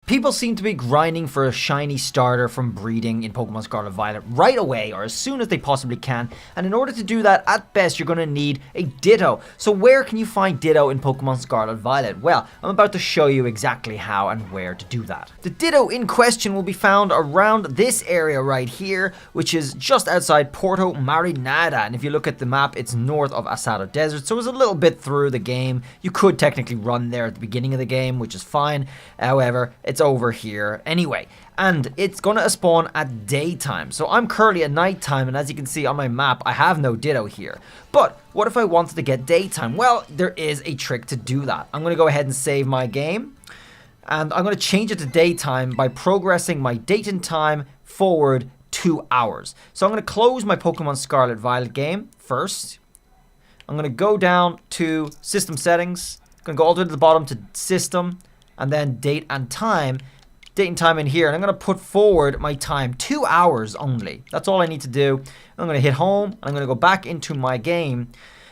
People seem to be grinding for a shiny starter from breeding in Pokemon Scarlet Violet right away or as soon as they possibly can, and in order to do that, at best you're going to need a Ditto. So where can you find Ditto in Pokemon Scarlet Violet? Well, I'm about to show you exactly how and where to do that. The Ditto in question will be found around this area right here, which is just outside Porto Marinada, and if you look at the map, it's north of Asado Desert, so it's a little bit through the game. You could technically run there at the beginning of the game, which is fine. However, it's over here anyway, and it's gonna spawn at daytime. So I'm currently at nighttime, and as you can see on my map, I have no Ditto here. But what if I wanted to get daytime? Well, there is a trick to do that. I'm gonna go ahead and save my game, and I'm gonna change it to daytime by progressing my date and time forward 2 hours. So I'm gonna close my Pokemon Scarlet Violet game first. I'm gonna go down to system settings, gonna go all the way to the bottom to system, and then date and time in here, and I'm going to put forward my time 2 hours only. That's all I need to do. I'm going to hit home, and I'm going to go back into my game,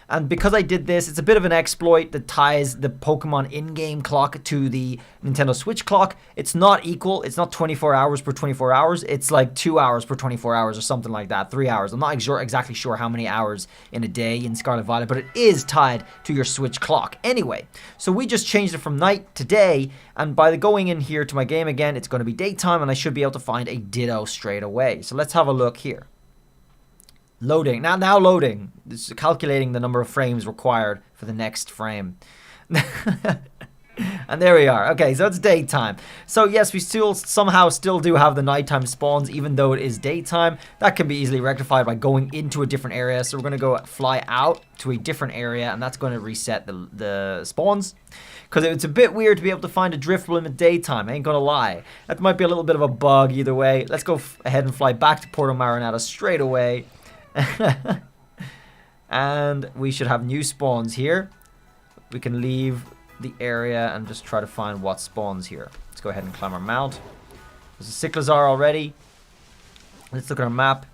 and because I did this, it's a bit of an exploit that ties the Pokemon in-game clock to the Nintendo Switch clock. It's not equal. It's not 24 hours per 24 hours. It's like 2 hours per 24 hours or something like that, 3 hours. I'm not exactly sure how many hours in a day in Scarlet Violet, but it is tied to your Switch clock. Anyway, so we just changed it from night to day, and by going in here to my game again, it's going to be daytime, and I should be able to find a Ditto straight away. So let's have a look here. Loading. Now loading. This is calculating the number of frames required for the next frame. And there we are. Okay, so it's daytime. So yes, we somehow still do have the nighttime spawns, even though it is daytime. That can be easily rectified by going into a different area. So we're going to go fly out to a different area, and that's going to reset the spawns. Because it's a bit weird to be able to find a Drifblim in daytime, I ain't gonna lie. That might be a little bit of a bug either way. Let's go ahead and fly back to Porto Marinada straight away. And we should have new spawns here. We can leave the area and just try to find what spawns here. Let's go ahead and climb our mount. There's a Cyclizar already. Let's look at our map.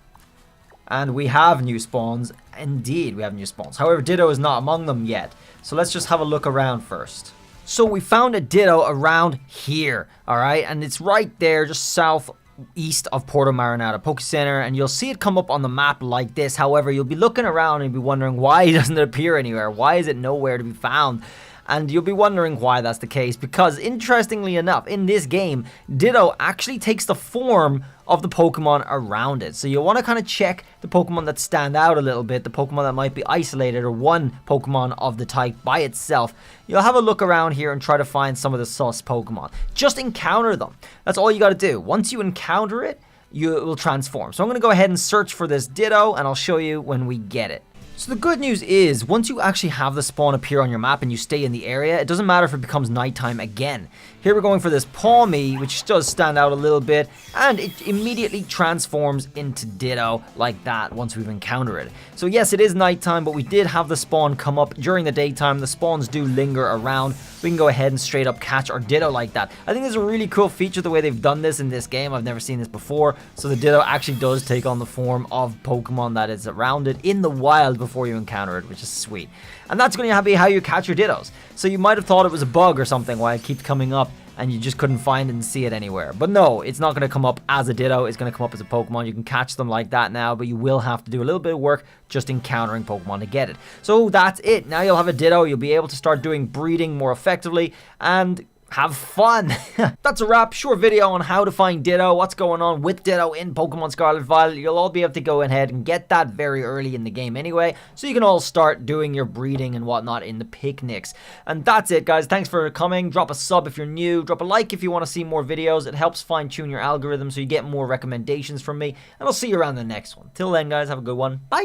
And we have new spawns. Indeed, we have new spawns. However, Ditto is not among them yet. So let's just have a look around first. So we found a Ditto around here. Alright, and it's right there, just southeast of Porto Marinada Poke Center, and you'll see it come up on the map like this. However, you'll be looking around and be wondering why doesn't it appear anywhere? Why is it nowhere to be found? And you'll be wondering why that's the case, because interestingly enough, in this game, Ditto actually takes the form of the Pokemon around it. So you'll want to kind of check the Pokemon that stand out a little bit, the Pokemon that might be isolated, or one Pokemon of the type by itself. You'll have a look around here and try to find some of the sus Pokemon. Just encounter them. That's all you got to do. Once you encounter it, it will transform. So I'm going to go ahead and search for this Ditto, and I'll show you when we get it. So the good news is, once you actually have the spawn appear on your map and you stay in the area, it doesn't matter if it becomes nighttime again. Here we're going for this Palmy, which does stand out a little bit, and it immediately transforms into Ditto like that once we've encountered it. So yes, it is nighttime, but we did have the spawn come up during the daytime. The spawns do linger around. We can go ahead and straight up catch our Ditto like that. I think this is a really cool feature the way they've done this in this game. I've never seen this before. So the Ditto actually does take on the form of Pokemon that is around it in the wild before you encounter it, which is sweet. And that's going to be how you catch your Dittos. So you might have thought it was a bug or something why it keeps coming up and you just couldn't find it and see it anywhere. But no, it's not going to come up as a Ditto. It's going to come up as a Pokemon. You can catch them like that now, but you will have to do a little bit of work just encountering Pokemon to get it. So that's it. Now you'll have a Ditto. You'll be able to start doing breeding more effectively and have fun. That's a wrap. Short video on how to find Ditto, what's going on with Ditto in Pokemon Scarlet Violet. You'll all be able to go ahead and get that very early in the game anyway, so you can all start doing your breeding and whatnot in the picnics. And that's it, guys. Thanks for coming. Drop a sub if you're new. Drop a like if you want to see more videos. It helps fine-tune your algorithm so you get more recommendations from me. And I'll see you around the next one. Till then, guys, have a good one. Bye.